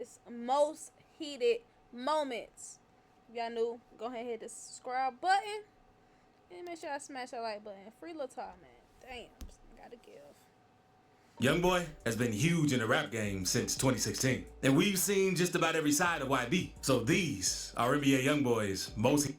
his most heated moments. If y'all new, go ahead and hit the subscribe button. And make sure I smash that like button. Free Lil Top, man. Damn, gotta give. YoungBoy has been huge in the rap game since 2016. And we've seen just about every side of YB. So these are NBA YoungBoy's most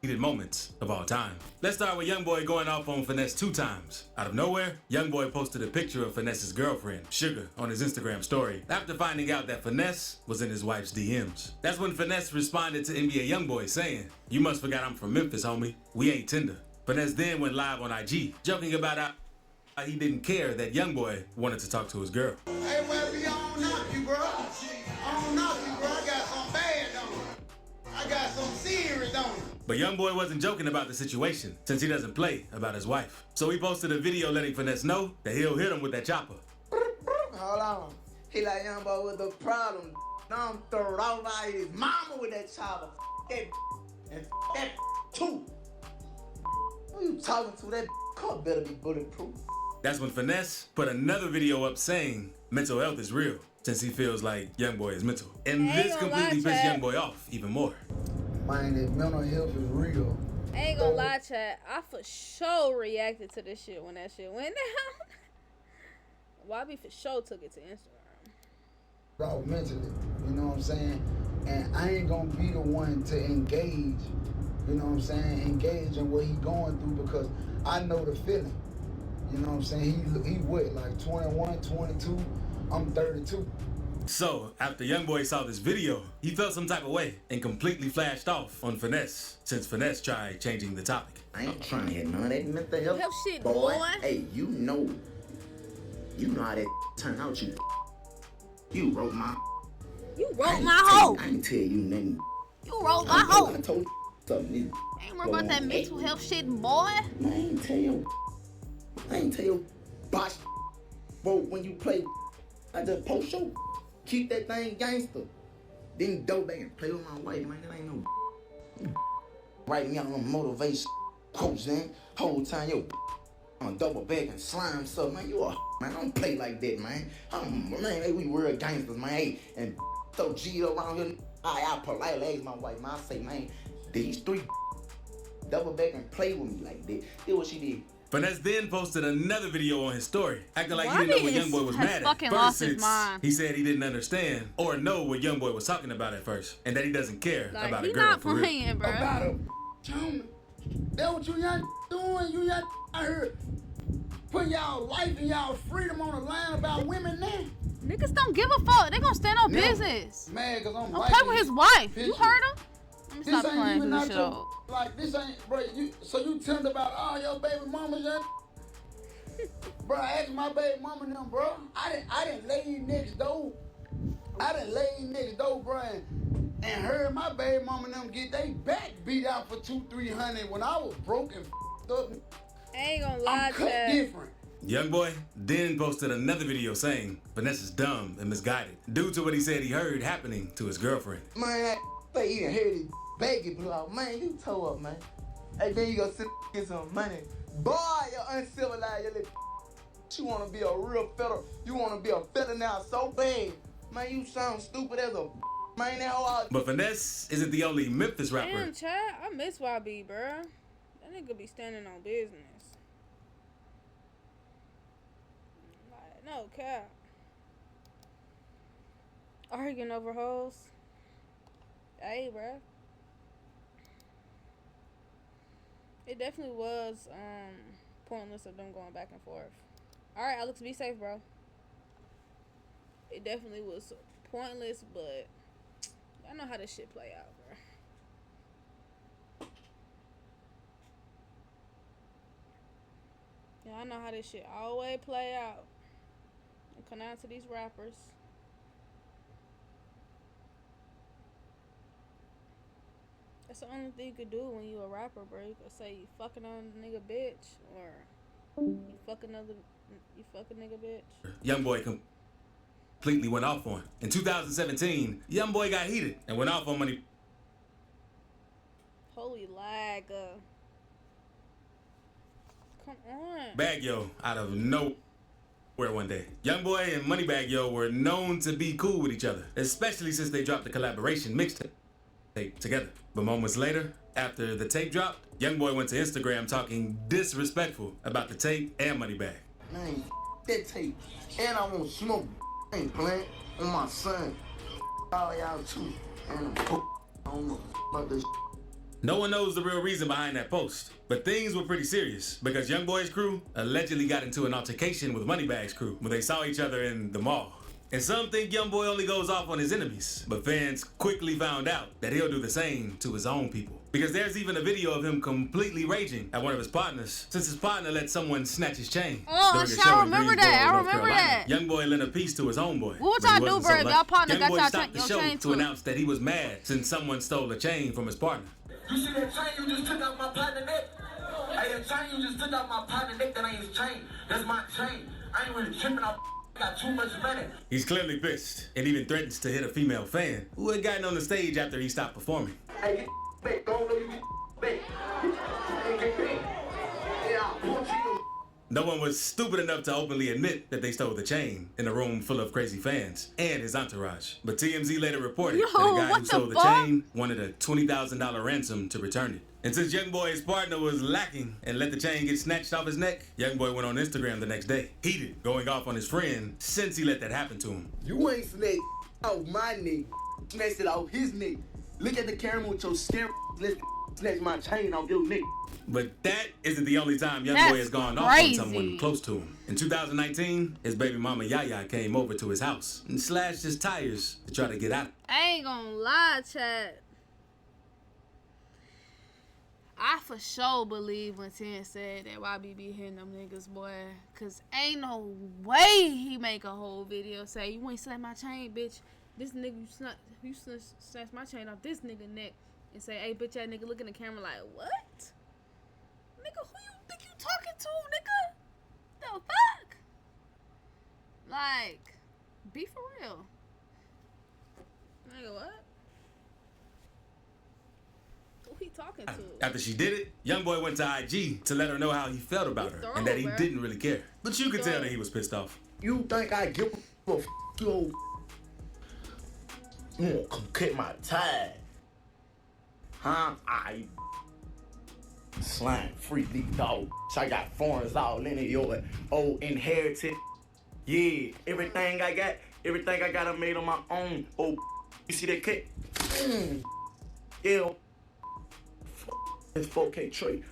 heated moments of all time. Let's start with YoungBoy going off on Finesse 2 times. Out of nowhere, YoungBoy posted a picture of Finesse's girlfriend, Sugar, on his Instagram story after finding out that Finesse was in his wife's DMs. That's when Finesse responded to NBA YoungBoy saying, "You must forgot I'm from Memphis, homie. We ain't Tinder." Finesse then went live on IG, joking about how he didn't care that YoungBoy wanted to talk to his girl. Hey, well, be on knock you, bro. On knock you, bro. I got some bad on it. I got some serious on it. But YoungBoy wasn't joking about the situation, since he doesn't play about his wife. So he posted a video letting Finesse know that he'll hit him with that chopper. Hold on. He like, YoungBoy with the problem. Now I'm throwing out like his mama with that chopper. That and that too. Who you talking to? That car better be bulletproof. That's when Finesse put another video up saying mental health is real, since he feels like YoungBoy is mental. And this completely pissed YoungBoy off even more. Man, that mental health is real. I ain't gonna lie, chat. I for sure reacted to this shit when that shit went down. YB for sure took it to Instagram. Bro, mentally, you know what I'm saying? And I ain't gonna be the one to engage, you know what I'm saying? Engage in what he going through because I know the feeling. You know what I'm saying? He what, like 21, 22? I'm 32. So, after YoungBoy saw this video, he felt some type of way and completely flashed off on Finesse, since Finesse tried changing the topic. I ain't trying to hear none of that mental health shit, boy. boy. Hey, you know how that turn out. You wrote my. You wrote my hoe. I ain't tell you nothing. You wrote my hoe. I told you something. Ain't worry about that mental health shit, boy. I ain't tell you. Bosh. Bro, when you play, I just post your. Keep that thing gangster. Then go back and play with my wife, man. That ain't no. Write me on no motivation quotes, man. Whole time, yo. On double back and slime stuff, man. You a man. Don't play like that, man. Man, hey, we real gangsters, man. Hey, and so G around here. I politely ask my wife, man. I say, man, these three double back and play with me like that. That's what she did. Finesse then posted another video on his story, acting like he didn't know what YoungBoy was mad at. First, since he said he didn't understand or know what YoungBoy was talking about at first, and that he doesn't care about a girl for real. Playing, bro. About a that what you young doing? You young out here putting y'all life and y'all freedom on the line about women now? Niggas don't give a fuck. They gonna stand on business. Man, cause I'm don't play with his wife. Picture. You heard him? Let me stop playing even this not shit. Like this ain't, bro. So you tell about all your baby mamas, young. Bro, I asked my baby mama them, bro. I didn't lay next door. Bro, and heard my baby mama them get they back beat out for 200-300 when I was broke and up. I ain't gonna lie, I'm cut different. YoungBoy then posted another video saying Vanessa's dumb and misguided due to what he said he heard happening to his girlfriend. Man, they even heard it baggy blew out. Man, you toe up, man. Hey, then you go sit get some money. Boy, you're uncivilized, you little. You wanna be a real fella. You wanna be a fella now so bad. Man, you sound stupid as a man. But Finesse isn't the only Memphis rapper. Damn, Chad, I miss YB, bro. That nigga be standing on business. Like, no cap. Arguing over hoes. Hey, bro. It definitely was pointless of them going back and forth. Alright, Alex, be safe, bro. It definitely was pointless, but I know how this shit play out, bro. Yeah, I know how this shit always play out. And come down to these rappers. That's the only thing you could do when you a rapper, bro. You could say you fucking on a nigga bitch, or you fuck a nigga bitch. YoungBoy completely went off on. In 2017, YoungBoy got heated and went off on Money. Holy lag. Come on. Bag Yo out of no. one day. YoungBoy and Moneybagg Yo were known to be cool with each other, especially since they dropped the collaboration mixtape together. But moments later, after the tape dropped, YoungBoy went to Instagram talking disrespectful about the tape and Moneybagg. Man, that tape. And I want smoke. I ain't playing on my son. All y'all too. And I don't know about this. No one knows the real reason behind that post, but things were pretty serious because YoungBoy's crew allegedly got into an altercation with Moneybagg's crew when they saw each other in the mall. And some think YoungBoy only goes off on his enemies, but fans quickly found out that he'll do the same to his own people. Because there's even a video of him completely raging at one of his partners since his partner let someone snatch his chain. Oh, I remember that. I remember that. YoungBoy lent a piece to his homeboy. What y'all do, bro? If y'all partner got y'all stopped the show to announce that he was mad since someone stole a chain from his partner. You see that chain you just took out my partner neck? Hey, that chain you just took out my partner neck, that ain't his chain. That's my chain. I ain't really tripping. I got too much money. He's clearly pissed and even threatens to hit a female fan who had gotten on the stage after he stopped performing. Hey, get back. Go on, get back. Hey, get back. Yeah, I'll punch you. No one was stupid enough to openly admit that they stole the chain in a room full of crazy fans and his entourage. But TMZ later reported that the guy who stole the chain wanted a $20,000 ransom to return it. And since YoungBoy's partner was lacking and let the chain get snatched off his neck, YoungBoy went on Instagram the next day, heated, going off on his friend since he let that happen to him. You ain't snatched off my neck. Snatched it off his neck. Look at the camera with your scary. Let's snatch my chain off your neck. But that isn't the only time YoungBoy has gone off on someone close to him. In 2019, his baby mama Yaya came over to his house and slashed his tires to try to get out. I ain't gonna lie, Chad. I for sure believe when Ten said that YB be hitting them niggas, boy. Cause ain't no way he make a whole video say, you ain't snatch my chain, bitch. This nigga, you snatch my chain off this nigga neck. And say, hey, bitch, that nigga look in the camera like, what? Nigga, who you think you talking to, nigga? The fuck? Like, be for real. Nigga, what? Who he talking to? After she did it, YoungBoy went to IG to let her know how he felt about her and that he didn't really care. But you could tell that he was pissed off. You think I give a f*** you? You wanna come cut my tie? Huh? I slime free leak dog. I got foreigns all in it, your old inherited. Yeah, everything I got, I made on my own. Oh, you see that cut? Yeah. It's 4K trade.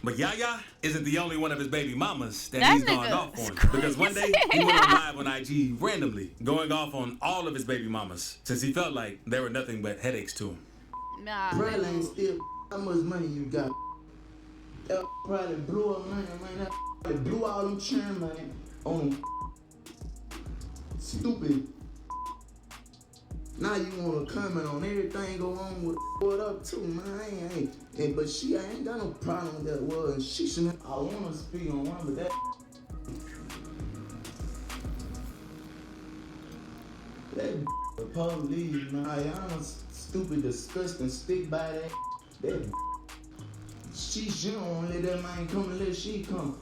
But Yaya isn't the only one of his baby mamas that he's gone off on. Because one day, he went on live on IG randomly, going off on all of his baby mamas, since he felt like they were nothing but headaches to him. Nah. Bradley ain't still how much money you got. That probably blew up money, man. That probably blew all them churn money on them. Stupid. Now you wanna comment on everything go on with what up too, man. But I ain't got no problem with that word. She shouldn't. I wanna speak on one, but that. That police, man. Y'all stupid, disgusting, stick by that. That she don't let that man come unless she come.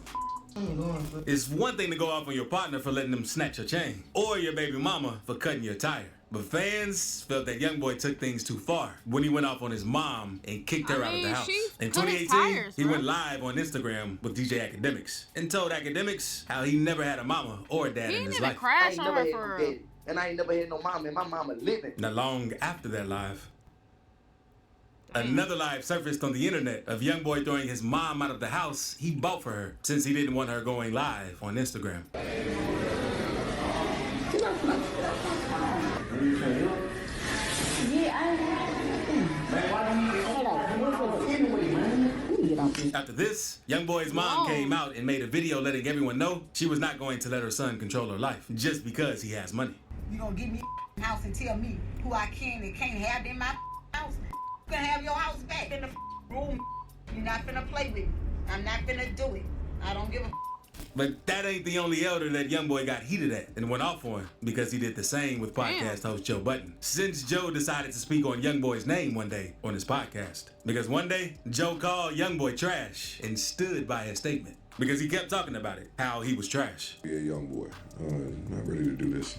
It's one thing to go off on your partner for letting them snatch your chain, or your baby mama for cutting your tire. But fans felt that YoungBoy took things too far when he went off on his mom and kicked her out of the house. In 2018, he went live on Instagram with DJ Academics and told Academics how he never had a mama or a dad in his life. Crash on her for real. And I ain't never had no mama, and my mama living. Not long after that live, another live surfaced on the internet of YoungBoy throwing his mom out of the house he bought for her since he didn't want her going live on Instagram. After this, YoungBoy's mom came out and made a video letting everyone know she was not going to let her son control her life just because he has money. You gonna give me a house and tell me who I can and can't have in my house? You can have your house back in the room. You're not finna play with me. I'm not finna do it. I don't give a. But that ain't the only elder that YoungBoy got heated at and went off on, because he did the same with podcast host Joe Budden. Since Joe decided to speak on YoungBoy's name one day on his podcast. Because one day, Joe called YoungBoy trash and stood by his statement. because he kept talking about it, how he was trash. Yeah, young boy, not ready to do this.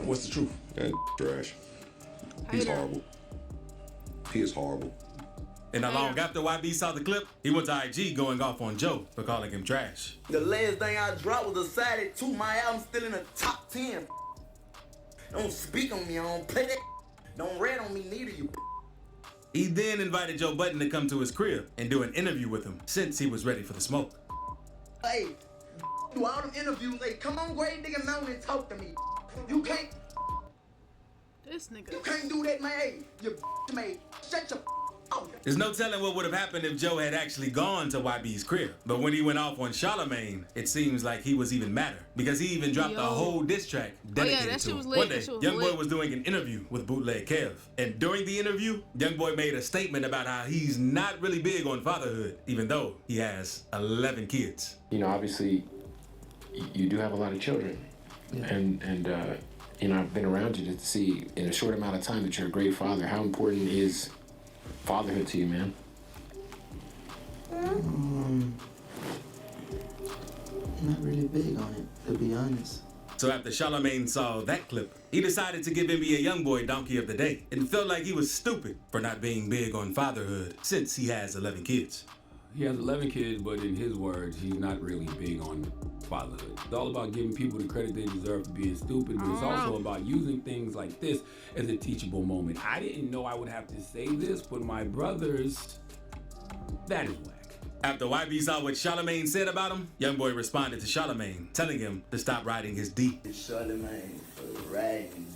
What's the truth? That trash. He's horrible. He is horrible. And not long after YB saw the clip, he went to IG going off on Joe for calling him trash. The last thing I dropped was a side at 2. My album's still in the top 10. Don't speak on me, I don't play that. Don't rat on me, neither you. He then invited Joe Budden to come to his crib and do an interview with him since he was ready for the smoke. Hey, do all them interviews, hey, come on, great nigga Mountain and talk to me. You can't. This nigga. You can't do that, man. Hey, you man. Shut your up. There's no telling what would have happened if Joe had actually gone to YB's crib. But when he went off on Charlamagne, it seems like he was even madder because he even dropped a whole diss track dedicated to him. One day, YoungBoy was doing an interview with Bootleg Kev. And during the interview, YoungBoy made a statement about how he's not really big on fatherhood, even though he has 11 kids. You know, obviously, you do have a lot of children. Yeah. And you know, I've been around you to see in a short amount of time that you're a great father. How important is fatherhood to you, man? Not really big on it, to be honest. So after Charlamagne saw that clip, he decided to give NBA YoungBoy Donkey of the Day and felt like he was stupid for not being big on fatherhood since he has 11 kids. He has 11 kids, but in his words, he's not really big on fatherhood. It's all about giving people the credit they deserve for being stupid, but it's also about using things like this as a teachable moment. I didn't know I would have to say this, but my brothers, that is whack. After YB saw what Charlamagne said about him, YoungBoy responded to Charlamagne, telling him to stop riding his D. Charlamagne for riding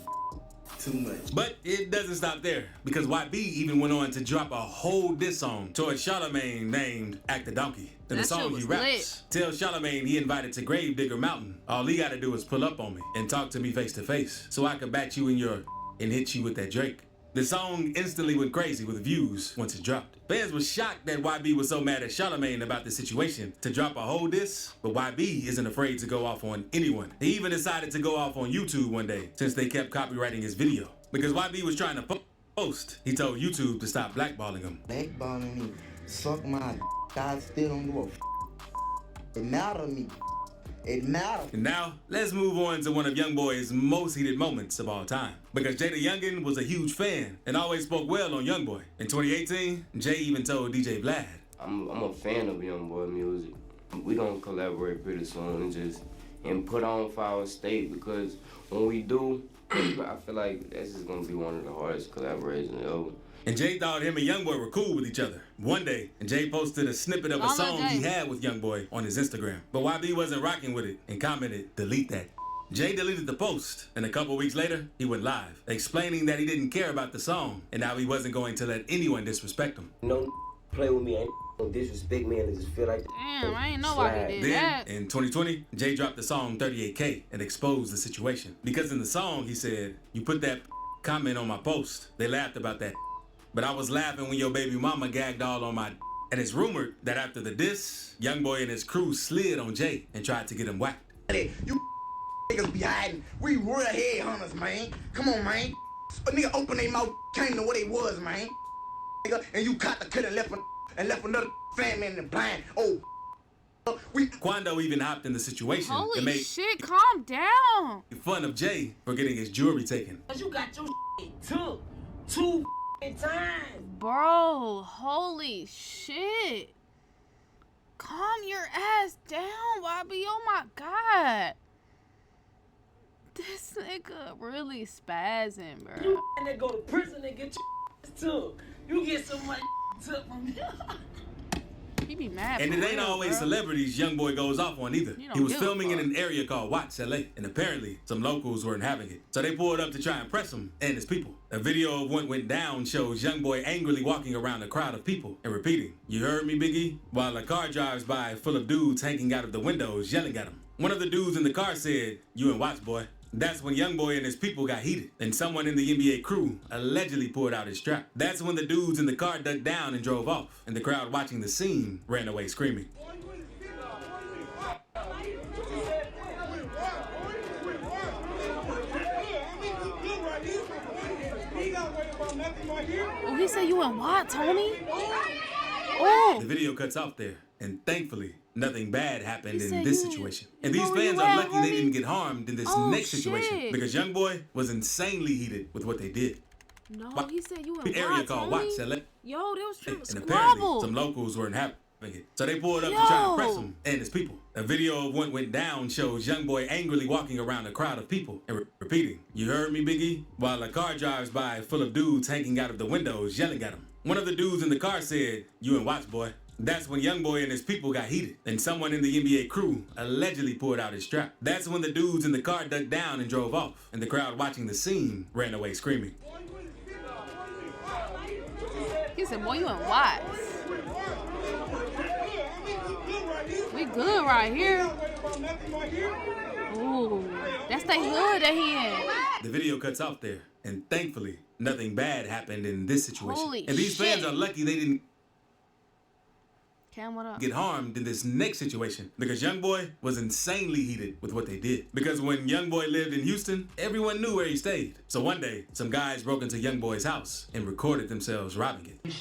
too much. But it doesn't stop there, because YB even went on to drop a whole diss song towards Charlamagne named Act the Donkey. In the song he raps, tell Charlamagne he invited to Gravedigger Mountain. All he gotta do is pull up on me and talk to me face to face, so I can bat you in your and hit you with that Drake. The song instantly went crazy with views once it dropped. Fans was shocked that YB was so mad at Charlamagne about the situation to drop a whole diss, but YB isn't afraid to go off on anyone. He even decided to go off on YouTube one day since they kept copywriting his video. Because YB was trying to post, he told YouTube to stop blackballing him. Blackballing me, suck my I still don't give a It matter to me. It matters. And now, let's move on to one of YoungBoy's most heated moments of all time. Because JayDaYoungan was a huge fan and always spoke well on YoungBoy. In 2018, Jay even told DJ Vlad, I'm a fan of YoungBoy music. We gonna collaborate pretty soon and put on for our state, because when we do, I feel like this is gonna be one of the hardest collaborations ever. And Jay thought him and YoungBoy were cool with each other. One day, Jay posted a snippet of a song he had with YoungBoy on his Instagram. But YB wasn't rocking with it and commented, delete that. Jay deleted the post, and a couple weeks later, he went live, explaining that he didn't care about the song and how he wasn't going to let anyone disrespect him. No play with me, ain't no disrespect me, and I just feel like damn, I ain't know why he did that. In 2020, Jay dropped the song 38K and exposed the situation. Because in the song, he said, you put that comment on my post. They laughed about that. But I was laughing when your baby mama gagged all on my. And it's rumored that after the diss, YoungBoy and his crew slid on Jay and tried to get him whacked. You niggas be hiding. We real headhunters, man. Come on, man. A nigga open their mouth, came to what they was, man. Nigga, and you caught the kid and left another family in the blind. Oh, Quando even hopped in the situation and made shit, calm down. Fun of Jay for getting his jewelry taken. You got your took two times. Bro, holy shit. Calm your ass down, YB. Oh my God. This nigga really spazzing, bro. You that go to prison and get your took. You get some money took from me. He be mad. And it ain't always celebrities YoungBoy goes off on either. He was filming in an area called Watts, LA, and apparently some locals weren't having it. So they pulled up to try and press him and his people. A video of what went down shows YoungBoy angrily walking around a crowd of people and repeating, "You heard me, Biggie?" while a car drives by full of dudes hanging out of the windows yelling at him. One of the dudes in the car said, "You in Watts, boy." That's when YoungBoy and his people got heated, and someone in the NBA crew allegedly pulled out his strap. That's when the dudes in the car ducked down and drove off, and the crowd watching the scene ran away screaming. Oh, he said you in what, Tony? Oh. The video cuts off there, And thankfully, nothing bad happened He in said this you- situation. you And know these where fans you are at, lucky they homie? didn't get harmed in this Oh, next situation. shit. Because YoungBoy was insanely heated with what they did. No, Why- he said you in The area Watts, called homie. Watts that let Yo, they was trying to and apparently squabble. some locals weren't having it. So they pulled up to try to press Yo. him and his people. A video of what went down shows YoungBoy angrily walking around a crowd of people and repeating, "You heard me, Biggie?" While a car drives by full of dudes hanging out of the windows yelling at him. One of the dudes in the car said, "You in Watts, boy." That's when YoungBoy and his people got heated, and someone in the NBA crew allegedly pulled out his strap. That's when the dudes in the car ducked down and drove off, and the crowd watching the scene ran away screaming. He said, boy, you in Watts. We good right here. Ooh, that's the hood that he in. The video cuts off there, and thankfully, nothing bad happened in this situation. Holy and these fans shit. are lucky they didn't Cam, what up? get harmed in this next situation because YoungBoy was insanely heated with what they did. Because when YoungBoy lived in Houston, everyone knew where he stayed. So one day, some guys broke into YoungBoy's house and recorded themselves robbing it.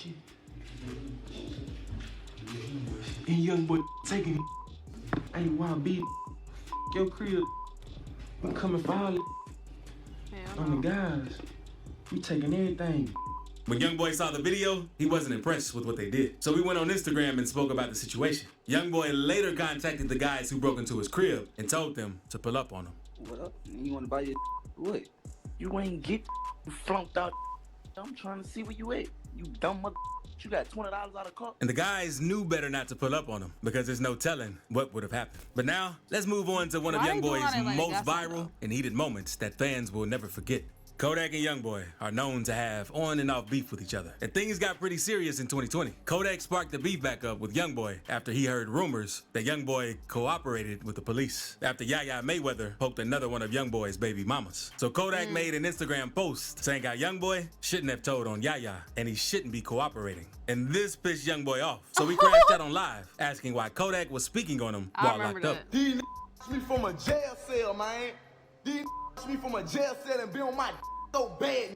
And YoungBoy taking hey, YB, your crib. I'm coming for all it. I'm the guys. We taking everything. When YoungBoy saw the video, he wasn't impressed with what they did. So we went on Instagram and spoke about the situation. YoungBoy later contacted the guys who broke into his crib and told them to pull up on him. What up? You wanna buy your what? You ain't get you flunked out. I'm trying to see where you at. You dumb mother. You got $20 out of car. And the guys knew better not to pull up on him because there's no telling what would have happened. But now, let's move on to one of Why they doing YoungBoy's all that like most gossip, viral and heated moments that fans will never forget. Kodak and YoungBoy are known to have on and off beef with each other. And things got pretty serious in 2020. Kodak sparked the beef back up with YoungBoy after he heard rumors that YoungBoy cooperated with the police after Yaya Mayweather poked another one of YoungBoy's baby mamas. So Kodak made an Instagram post saying how YoungBoy shouldn't have told on Yaya and he shouldn't be cooperating. And this pissed YoungBoy off. So we crashed out on live asking why Kodak was speaking on him while locked up. These me from a jail cell, man. These me from a jail cell and be on my so bad.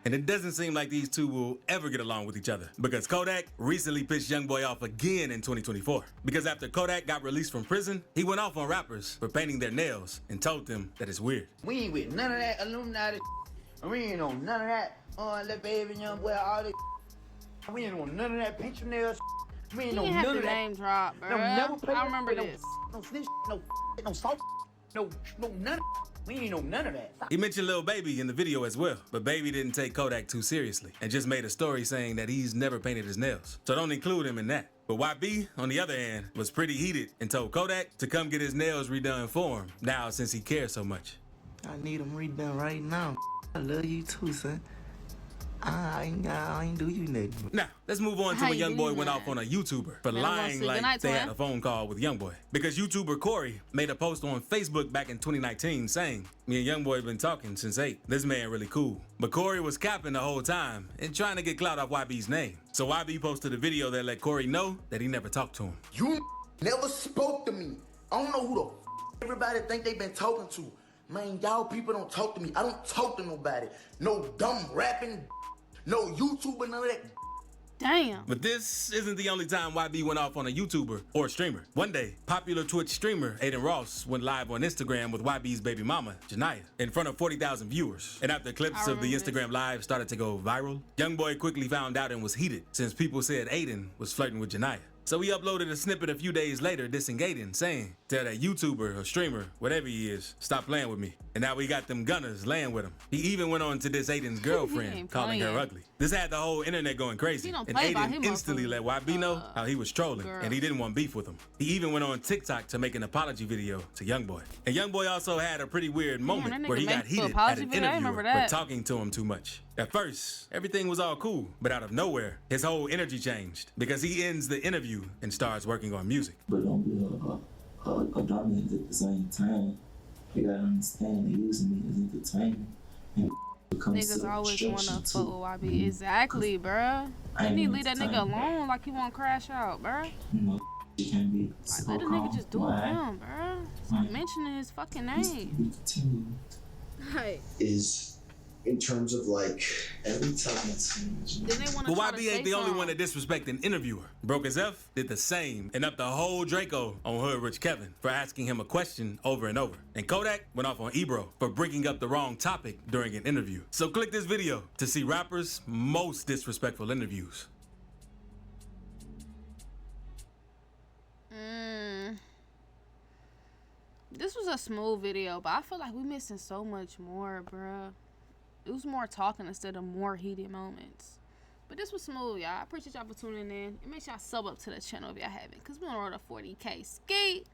And it doesn't seem like these two will ever get along with each other because Kodak recently pissed YoungBoy off again in 2024. Because after Kodak got released from prison, he went off on rappers for painting their nails and told them that it's weird. We ain't with none of that Illuminati. We ain't on none of that. Little baby, YoungBoy, all that. We ain't on none of that pinch your nails. We ain't He on didn't have none to of that. name drop, bro. No, never play I with- remember no, this. No snitch, no salt, no none. We ain't on none of that. Stop. He mentioned Lil Baby in the video as well, but Baby didn't take Kodak too seriously and just made a story saying that he's never painted his nails. So don't include him in that. But YB, on the other hand, was pretty heated and told Kodak to come get his nails redone for him now since he cares so much. I need them redone right now. I love you too, son. I ain't do you nothing. Now, let's move on to How when you YoungBoy doing went that? off on a YouTuber for Man, I'm gonna lying say like goodnight, they had twin. a phone call with YoungBoy. Because YouTuber Corey made a post on Facebook back in 2019 saying, "Me and YoungBoy been talking since 8. This man really cool." But Corey was capping the whole time and trying to get clout off YB's name. So YB posted a video that let Corey know that he never talked to him. You never spoke to me. I don't know who the everybody think they been talking to. Man, y'all people don't talk to me. I don't talk to nobody. No dumb rapping, no YouTuber, none of that. Damn. But this isn't the only time YB went off on a YouTuber or streamer. One day, popular Twitch streamer Aiden Ross went live on Instagram with YB's baby mama, Janiyah, in front of 40,000 viewers. And after clips of the Instagram live started to go viral, YoungBoy quickly found out and was heated since people said Aiden was flirting with Janiyah. So he uploaded a snippet a few days later dissing Aiden, saying, "Tell that YouTuber or streamer, whatever he is, stop playing with me." And now we got them gunners laying with him. He even went on to diss Aiden's girlfriend, ain't calling her playing. ugly. This had the whole internet going crazy. He don't And play by Aiden him, instantly let YB know how he was trolling girls. and he didn't want beef with him. He even went on TikTok to make an apology video to YoungBoy. And YoungBoy also had a pretty weird moment that where nigga he got make the heated at apology an video? I interviewer remember for that. talking to him too much. At first, everything was all cool, but out of nowhere, his whole energy changed because he ends the interview and starts working on music. But don't be a dominant at the same time. You gotta understand they're using me as entertainment. And Niggas always wanna fuck with YB. Exactly, bruh. You need to leave that nigga alone like he wanna crash out, bruh. You know, you can't be Like, let the nigga just do him, bruh. Stop mentioning his fucking name. Continue Hey. is in terms of like every time it's But YB ain't the only one that disrespected an interviewer. Broke as F did the same and up the whole Draco on Hood Rich Kevin for asking him a question over and over. And Kodak went off on Ebro for bringing up the wrong topic during an interview. So click this video to see rappers' most disrespectful interviews. This was a smooth video, but I feel like we missing so much more, bruh. It was more talking instead of more heated moments. But this was smooth, y'all. I appreciate y'all for tuning in. And make sure y'all sub up to the channel if y'all haven't, because we on the road to 40K. Ski!